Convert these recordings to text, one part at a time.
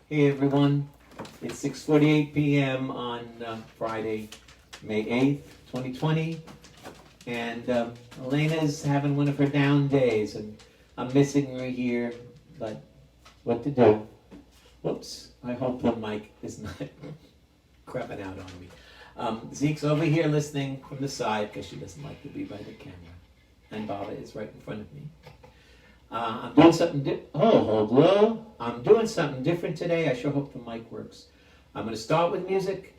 Hey everyone, it's 6:48 p.m. on Friday, May 8th, 2020, and Elena's having one of her down days, and I'm missing her here, but what to do? Whoops, I hope the mic is not crapping out on me. Zeke's over here listening from the side because she doesn't like to be by the camera, and Baba is right in front of me. I'm doing something hello. I'm doing something different today. I sure hope the mic works. I'm going to start with music,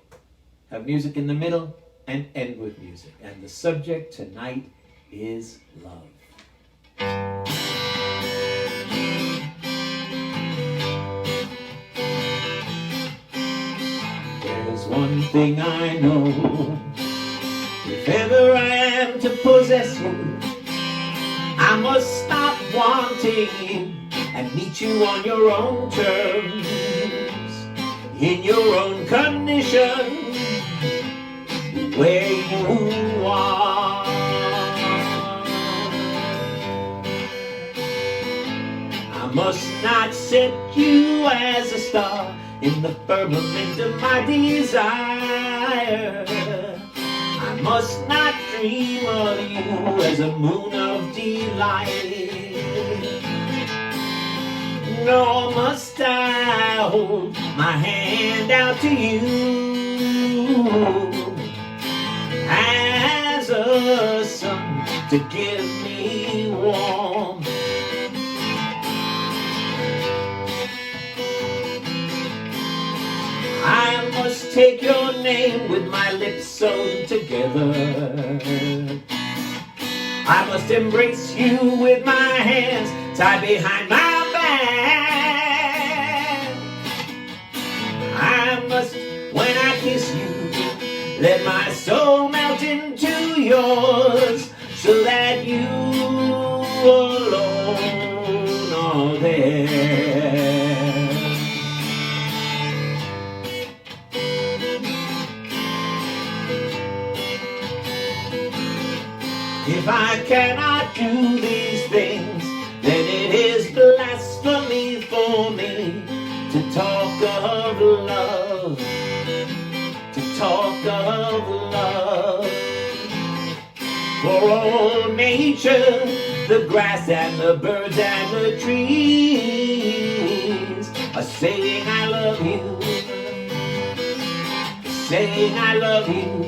have music in the middle, and end with music. And the subject tonight is love. There's one thing I know. If ever I am to possess you, I must stop wanting you and meet you on your own terms, in your own condition, where you are. I must not set you as a star in the firmament of my desire. I must not dream of you as a moon of delight. Nor must I hold my hand out to you as a sun to give me warmth. I must take your name with my lips sewn together. I must embrace you with my hands tied behind my back. I must, when I kiss you, let my soul melt into yours, so that you alone are there. If I cannot do these things, then it is blasphemy for me to talk of love, to talk of love. For all nature, the grass and the birds and the trees are saying I love you, saying I love you.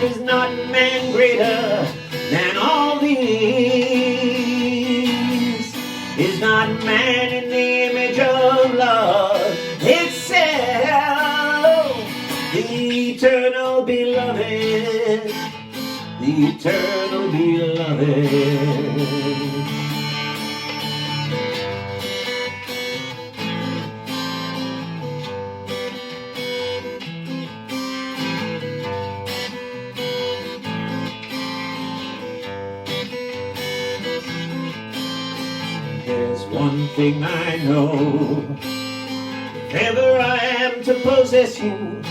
Is not man greater than all these? Is not man in the image of love itself? The eternal beloved, the eternal beloved. There's one thing I know. If ever I am to possess you,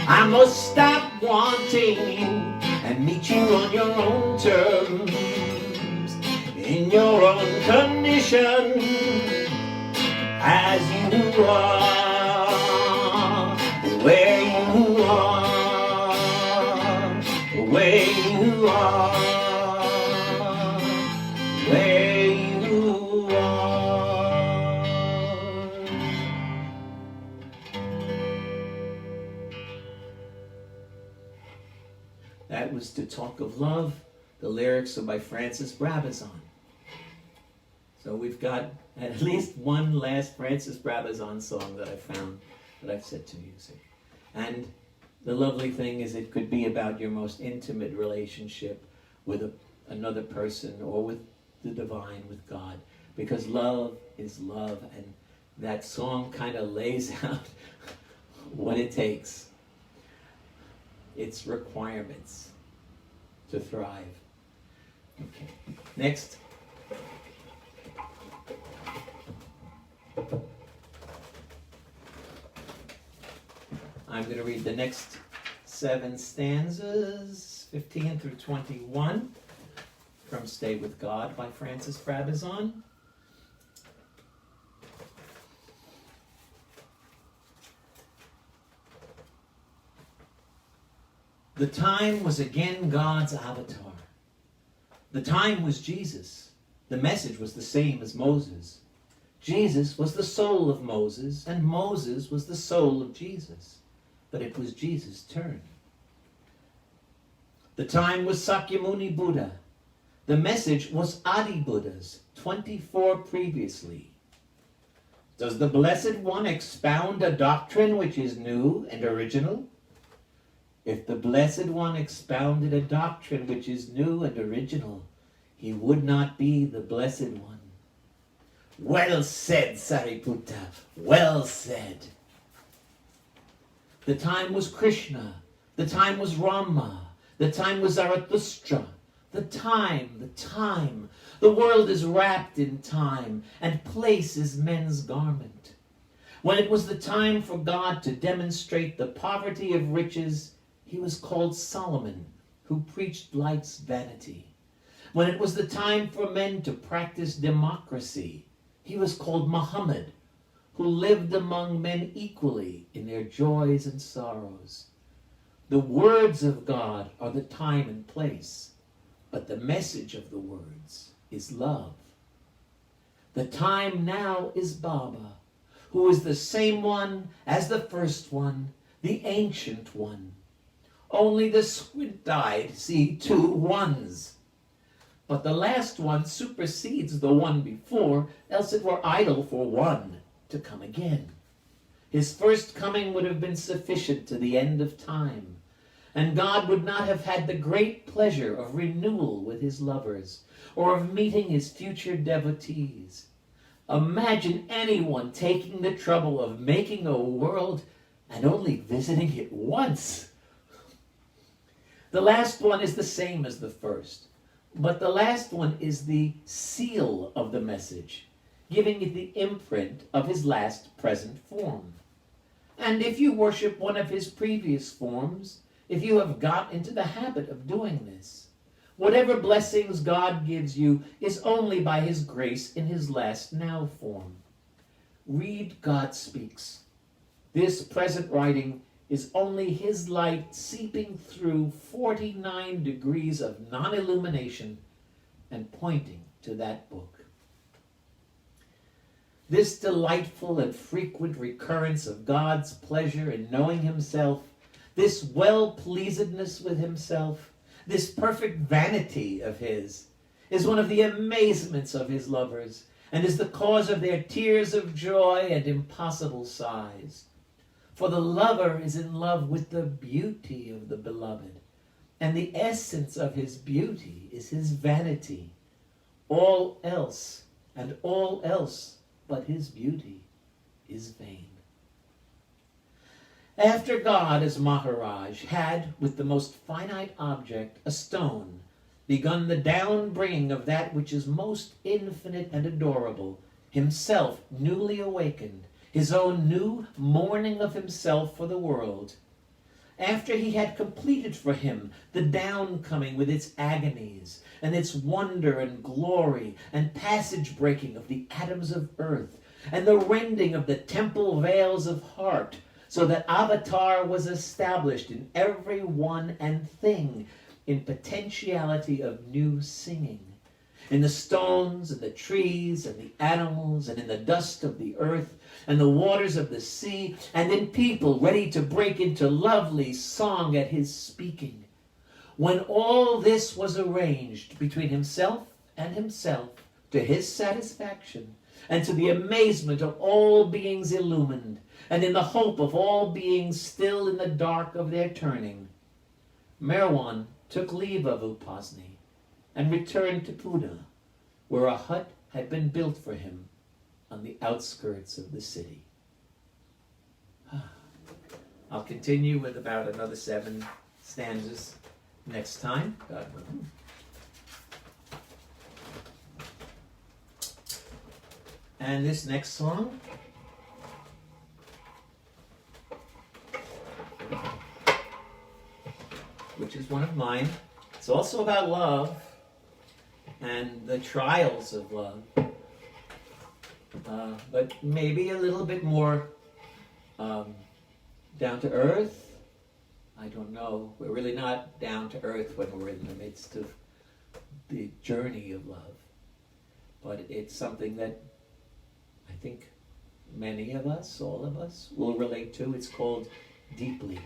I must stop wanting you and meet you on your own terms, in your own condition, as you are, where you are, where you are, where That was To Talk of Love. The lyrics are by Brabazon. So we've got at least one last Brabazon song that I found that I've set to music. And the lovely thing is it could be about your most intimate relationship with another person or with the divine, with God. Because love is love, and that song kind of lays out what it takes. Its requirements to thrive. Okay, next. I'm going to read the next 7 stanzas, 15 through 21, from Stay With God by Brabazon. The time was again God's avatar. The time was Jesus. The message was the same as Moses. Jesus was the soul of Moses, and Moses was the soul of Jesus. But it was Jesus' turn. The time was Sakyamuni Buddha. The message was Adi Buddha's, 24 previously. Does the Blessed One expound a doctrine which is new and original? If the Blessed One expounded a doctrine which is new and original, he would not be the Blessed One. Well said, Sariputta. Well said. The time was Krishna. The time was Rama. The time was Zarathustra. The time. The world is wrapped in time, and place is men's garment. When it was the time for God to demonstrate the poverty of riches, he was called Solomon, who preached light's vanity. When it was the time for men to practice democracy, he was called Muhammad, who lived among men equally in their joys and sorrows. The words of God are the time and place, but the message of the words is love. The time now is Baba, who is the same one as the first one, the ancient one. Only the squint-eyed see two ones. But the last one supersedes the one before, else it were idle for one to come again. His first coming would have been sufficient to the end of time, and God would not have had the great pleasure of renewal with his lovers, or of meeting his future devotees. Imagine anyone taking the trouble of making a world and only visiting it once. The last one is the same as the first, but the last one is the seal of the message, giving it the imprint of his last present form. And if you worship one of his previous forms, if you have got into the habit of doing this, whatever blessings God gives you is only by his grace in his last now form. Read God Speaks. This present writing is only his light seeping through 49 degrees of non-illumination and pointing to that book. This delightful and frequent recurrence of God's pleasure in knowing himself, this well-pleasedness with himself, this perfect vanity of his, is one of the amazements of his lovers, and is the cause of their tears of joy and impossible sighs. For the lover is in love with the beauty of the beloved, and the essence of his beauty is his vanity. All else, and all else but his beauty, is vain. After God as Maharaj had, with the most finite object, a stone, begun the down-bringing of that which is most infinite and adorable, himself newly awakened, his own new mourning of himself for the world. After he had completed for him the downcoming with its agonies, and its wonder and glory, and passage-breaking of the atoms of earth, and the rending of the temple veils of heart, so that Avatar was established in every one and thing, in potentiality of new singing, in the stones and the trees and the animals, and in the dust of the earth and the waters of the sea, and in people ready to break into lovely song at his speaking. When all this was arranged between himself and himself, to his satisfaction, and to the amazement of all beings illumined, and in the hope of all beings still in the dark of their turning, Merwan took leave of Upasni and returned to Pune, where a hut had been built for him on the outskirts of the city. I'll continue with about another 7 stanzas next time, God willing. And this next song which is one of mine. It's also about love and the trials of love, but maybe a little bit more down to earth I don't know. We're really not down to earth when we're in the midst of the journey of love. But it's something that I think many of us, all of us, will relate to. It's called deeply.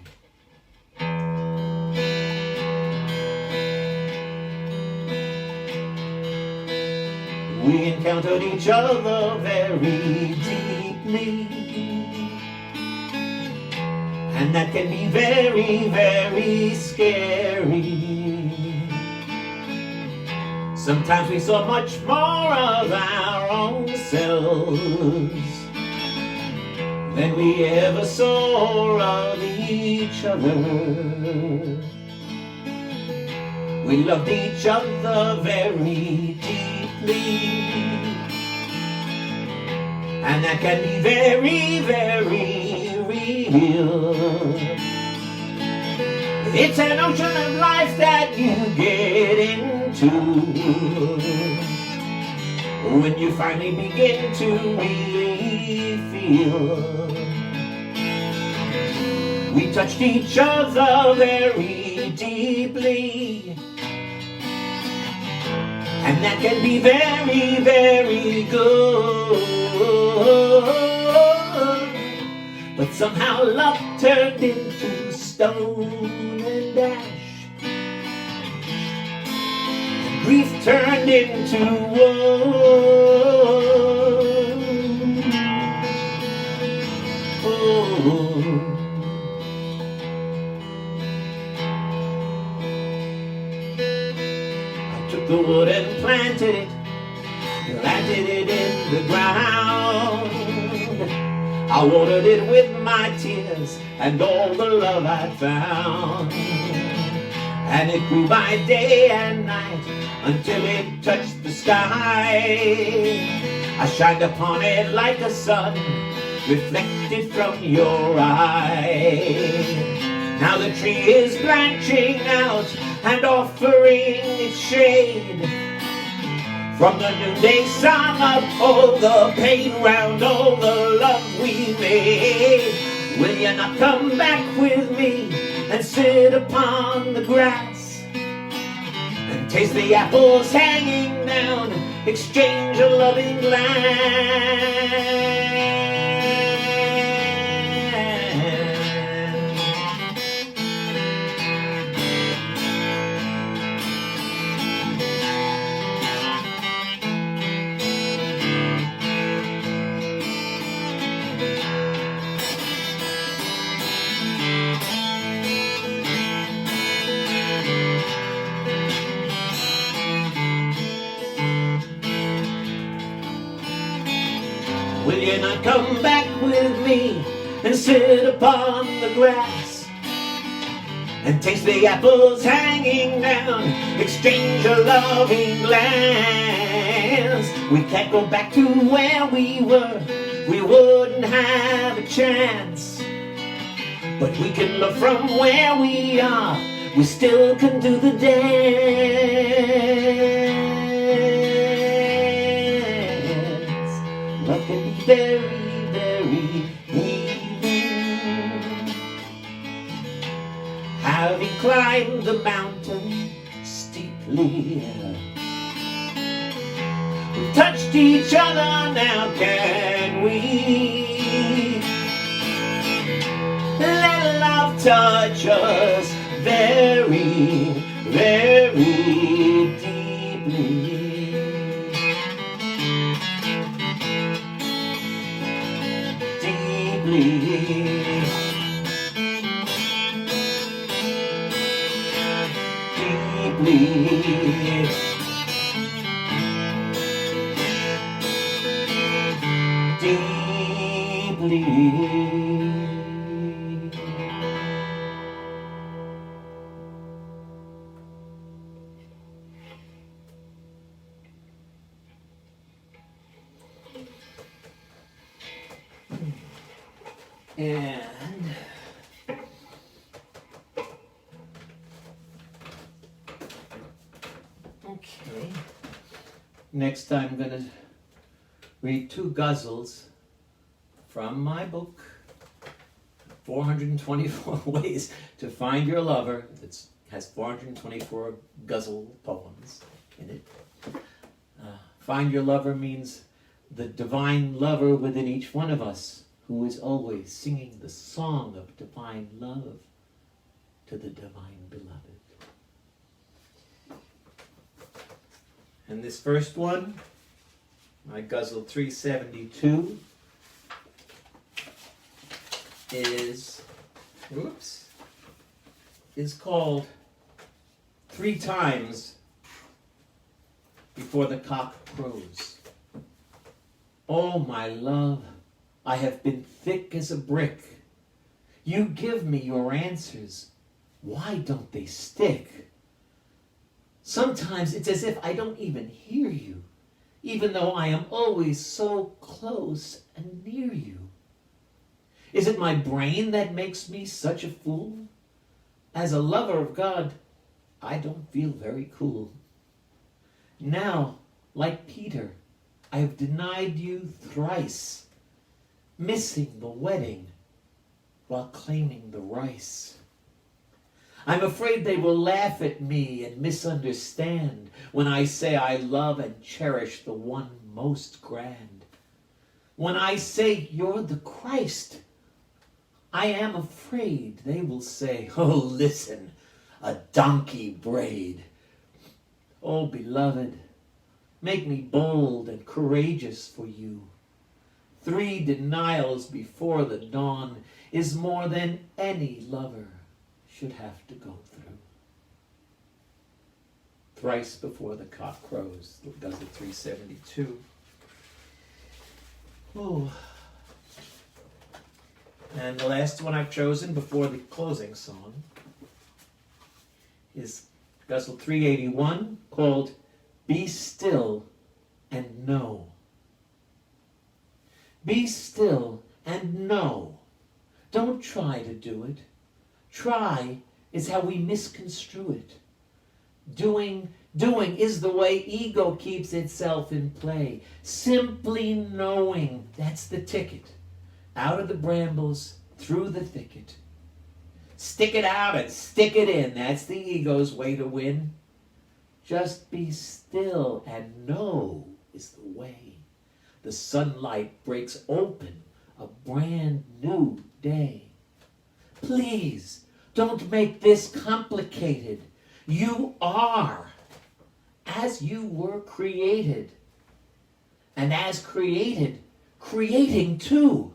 We encountered each other very deeply, and that can be very, very scary. Sometimes we saw much more of our own selves than we ever saw of each other. We loved each other very deeply, and that can be very, very real. It's an ocean of life that you get into when you finally begin to really feel. We touched each other very deeply, and that can be very, very good. But somehow love turned into stone and ash, and grief turned into woe. I took the wood and planted it in the ground. I watered it with my tears and all the love I'd found. And it grew by day and night until it touched the sky. I shined upon it like the sun, reflected from your eye. Now the tree is branching out and offering its shade from the noonday sun of all the pain round all the love we made. Will you not come back with me and sit upon the grass and taste the apples hanging down, exchange a loving glance? Will you not come back with me and sit upon the grass and taste the apples hanging down, exchange a loving glance? We can't go back to where we were, we wouldn't have a chance. But we can love from where we are, we still can do the dance. Love can be very, very healing. Having climbed the mountain steeply, we've touched each other, now can we let love touch us very, very deeply? Deeply. And okay, next I'm going to read two ghazals from my book, 424 ways to find your lover. It has 424 ghazal poems in it. Find your lover means the divine lover within each one of us, who is always singing the song of divine love to the divine beloved. And this first one, my ghazal 372, is called Three Times Before the Cock Crows. Oh, my love, I have been thick as a brick. You give me your answers. Why don't they stick? Sometimes it's as if I don't even hear you, even though I am always so close and near you. Is it my brain that makes me such a fool? As a lover of God, I don't feel very cool. Now, like Peter, I have denied you thrice, missing the wedding while claiming the rice. I'm afraid they will laugh at me and misunderstand when I say I love and cherish the one most grand. When I say you're the Christ, I am afraid they will say, oh, listen, a donkey braid. Oh, beloved, make me bold and courageous for you. 3 denials before the dawn is more than any lover should have to go through. Thrice before the cock crows, ghazal 372. Oh. And the last one I've chosen before the closing song is ghazal 381, called Be Still and Know. Be still and know. Don't try to do it. Try is how we misconstrue it. Doing is the way ego keeps itself in play. Simply knowing, that's the ticket. Out of the brambles, through the thicket. Stick it out and stick it in. That's the ego's way to win. Just be still and know is the way. The sunlight breaks open a brand new day. Please, don't make this complicated. You are as you were created. And as created, creating too.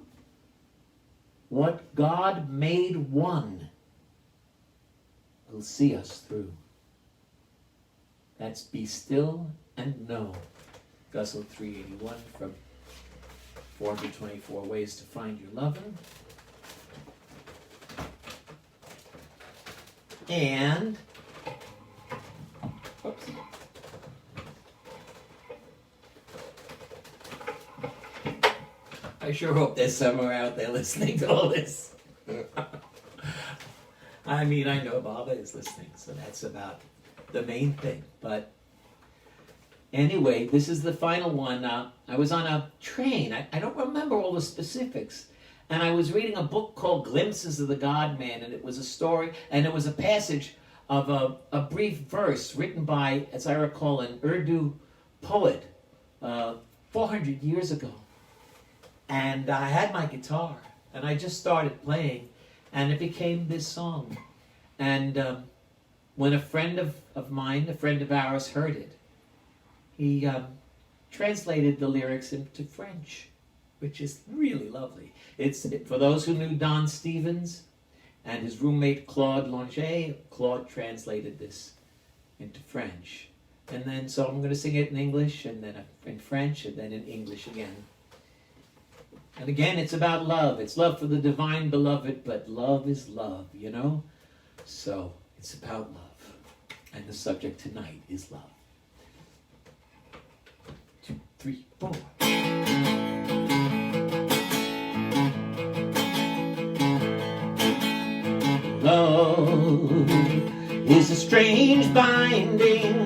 What God made one will see us through. That's Be Still and Know. Ghazal 381 from 424 Ways to Find Your Lover. And, oops. I sure hope there's somewhere out there listening to all this. I mean, I know Baba is listening, so that's about the main thing. But anyway, this is the final one. I was on a train. I don't remember all the specifics. And I was reading a book called Glimpses of the God-Man, and it was a story, and it was a passage of a brief verse written by, as I recall, an Urdu poet 400 years ago. And I had my guitar, and I just started playing, and it became this song. And when a friend of mine, a friend of ours, heard it, he translated the lyrics into French, which is really lovely. It's for those who knew Don Stevens and his roommate Claude Langer. Claude translated this into French. And then, so I'm going to sing it in English, and then in French, and then in English again. And again, it's about love. It's love for the divine beloved, but love is love, you know? So, it's about love. And the subject tonight is love. 2, 3, 4. Love is a strange binding.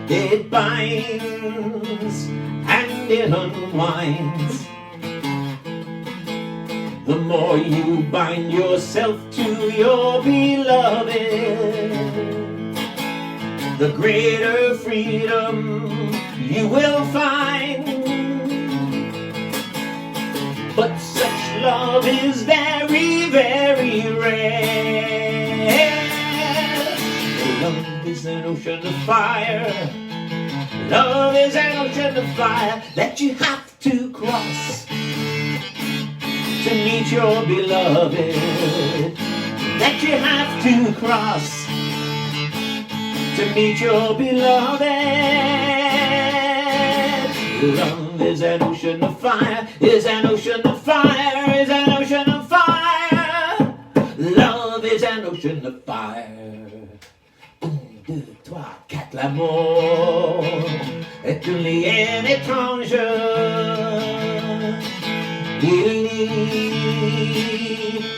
It binds and it unwinds. The more you bind yourself to your beloved, the greater freedom you will find. But such love is very, very rare. Love is an ocean of fire. Love is an ocean of fire that you have to cross to meet your beloved. That you have to cross to meet your beloved. Love is an ocean of fire, is an ocean of fire, is an ocean of fire. Love is an ocean of fire. 1, 2, 3, 4, l'amour est un lien étrange. Il nie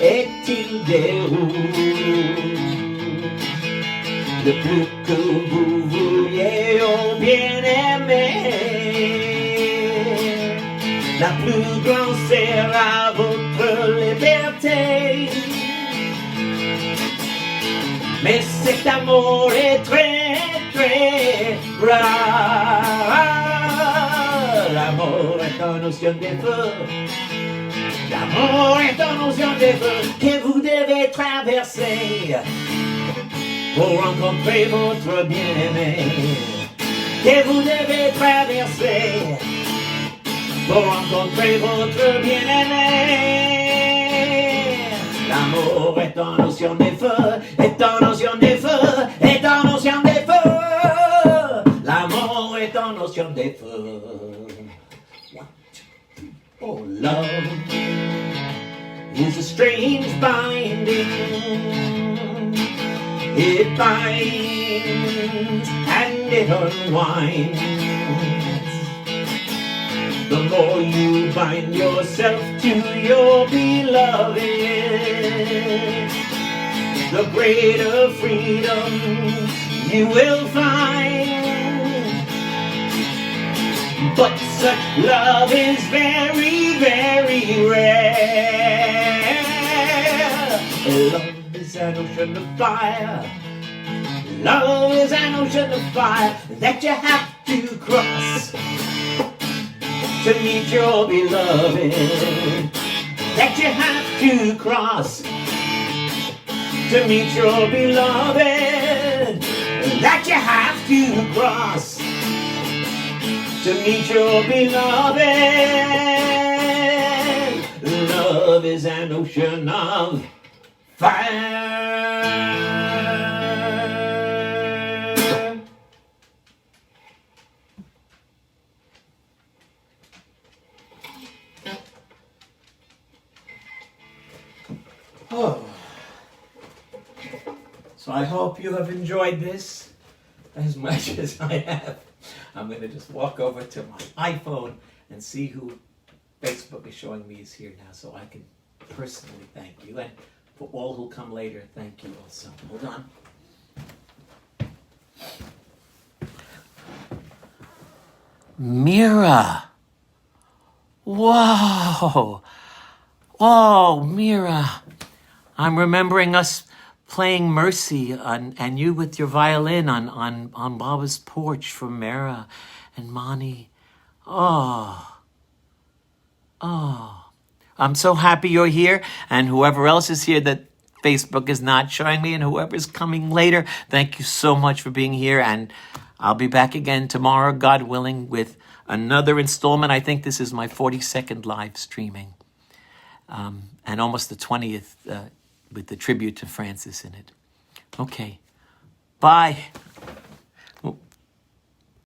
est-il déroule. Le plus que vous vouliez au bien-aimé, la plus grande sera votre liberté. Mais cet amour est très, très rare. L'amour est un océan de feu. L'amour est un océan de feu que vous devez traverser pour rencontrer votre bien-aimé. Que vous devez traverser pour rencontrer votre bien-aimé. L'amour est un océan de feu, est un océan de feu, est un océan de feu. L'amour est un océan de feu. Oh, love is a strange binding. It binds and it unwinds. The more you bind yourself to your beloved, the greater freedom you will find. But such love is very, very rare. Love is an ocean of fire. Love is an ocean of fire that you have to cross to meet your beloved. That you have to cross to meet your beloved. That you have to cross to meet your beloved. Love is an ocean of fire. Oh. So I hope you have enjoyed this as much as I have. I'm going to just walk over to my iPhone and see who Facebook is showing me is here now, so I can personally thank you. And for all who come later, thank you also. Hold on. Mira. Whoa. Oh, Mira. I'm remembering us playing Mercy and you with your violin on Baba's porch for Mira and Mani. Oh. I'm so happy you're here, and whoever else is here that Facebook is not showing me, and whoever's coming later, thank you so much for being here, and I'll be back again tomorrow, God willing, with another installment. I think this is my 42nd live streaming, and almost the 20th with the tribute to Francis in it. Okay, bye.